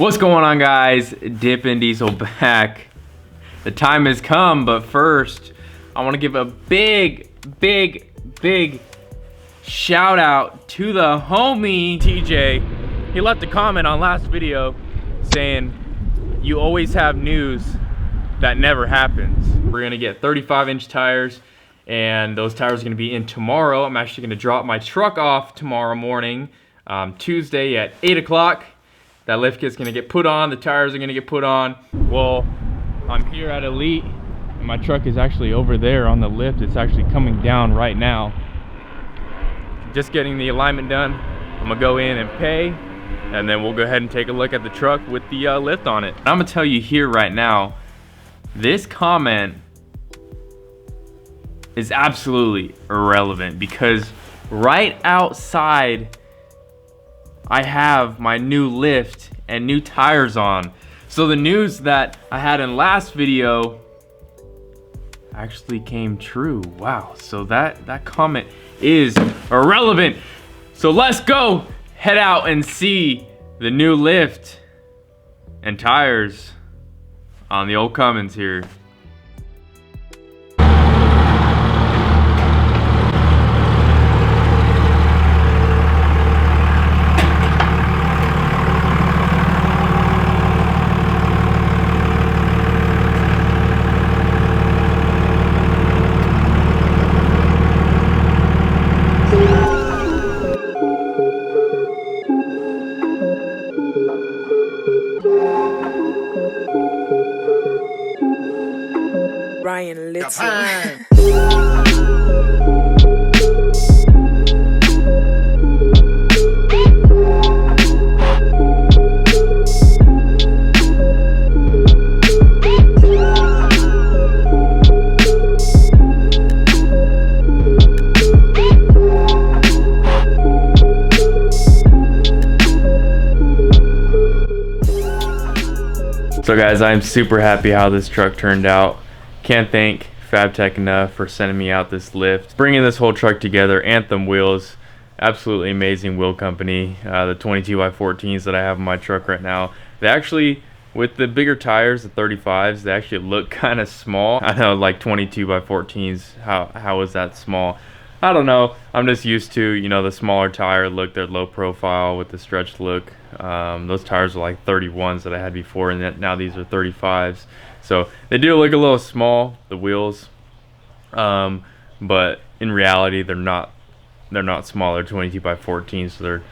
What's going on, guys? Dippin' Diesel back. The time has come, but first I want to give a big shout out to the homie TJ. He left a comment on last video saying you always have news that never happens. We're gonna get 35-inch tires, and those tires are gonna be in tomorrow. I'm actually gonna drop my truck off tomorrow morning, Tuesday at 8 o'clock. That lift kit's gonna get put on, the tires are gonna get put on. Well, I'm here at Elite, and my truck is actually over there on the lift. It's actually coming down right now. Just getting the alignment done. I'm gonna go in and pay, and then we'll go ahead and take a look at the truck with the lift on it. I'm gonna tell you here right now, this comment is absolutely irrelevant because right outside I have my new lift and new tires on. So the news that I had in last video actually came true. Wow, so that comment is irrelevant. So let's go head out and see the new lift and tires on the old Cummins here. Ryan Little. So guys, I'm super happy how this truck turned out. Can't thank FEBTECH enough for sending me out this lift, bringing this whole truck together. Anthem Wheels, absolutely amazing wheel company. The 22x14s that I have in my truck right now, they actually, with the bigger tires, the 35s, they actually look kind of small. I know, like 22x14s, how is that small? I don't know. I'm just used to, you know, the smaller tire look. They're low profile with the stretched look. Those tires are like 31s that I had before, and now these are 35s. So they do look a little small, the wheels, but in reality they're not small. They're 22x14, so they're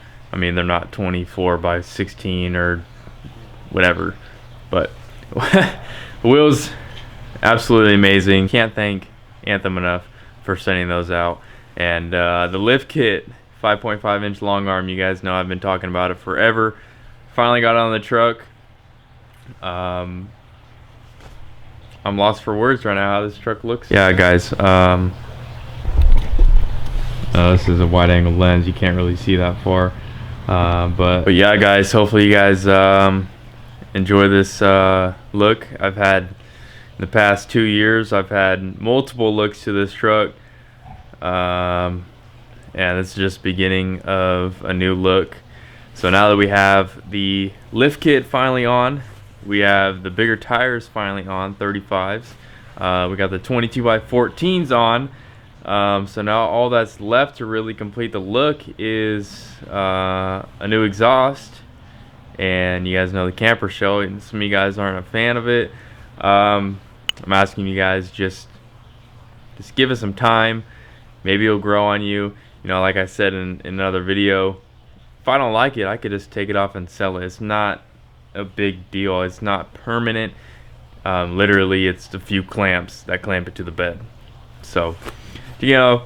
not 24x16 or whatever. But the wheels, absolutely amazing. Can't thank Anthem enough for sending those out. And the lift kit, 5.5-inch long arm, you guys know I've been talking about it forever. Finally got it on the truck. I'm lost for words right now how this truck looks. Yeah, guys, this is a wide angle lens, you can't really see that far, but yeah, guys, hopefully you guys enjoy this look. I've had, in the past 2 years, I've had multiple looks to this truck, and it's just beginning of a new look. So now that we have the lift kit finally on, we have the bigger tires finally on, 35s. We got the 22x14s on. So now all that's left to really complete the look is a new exhaust. And you guys know the camper shell, and some of you guys aren't a fan of it. I'm asking you guys just give it some time. Maybe it'll grow on you. You know, like I said in another video, if I don't like it, I could just take it off and sell it. It's not a big deal. It's not permanent. Literally, it's a few clamps that clamp it to the bed. So, you know,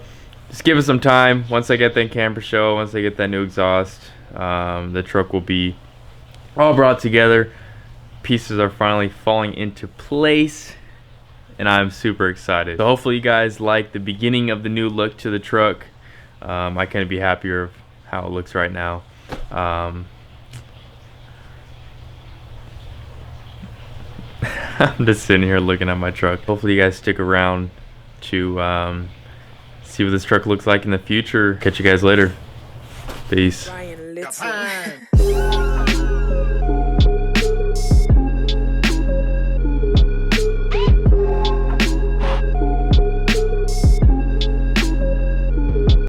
just give it some time. Once I get that camper shell, once I get that new exhaust, the truck will be all brought together. Pieces are finally falling into place, and I'm super excited. So hopefully you guys like the beginning of the new look to the truck. I couldn't be happier of how it looks right now. I'm just sitting here looking at my truck. Hopefully you guys stick around to see what this truck looks like in the future. Catch you guys later. Peace. Ryan Little.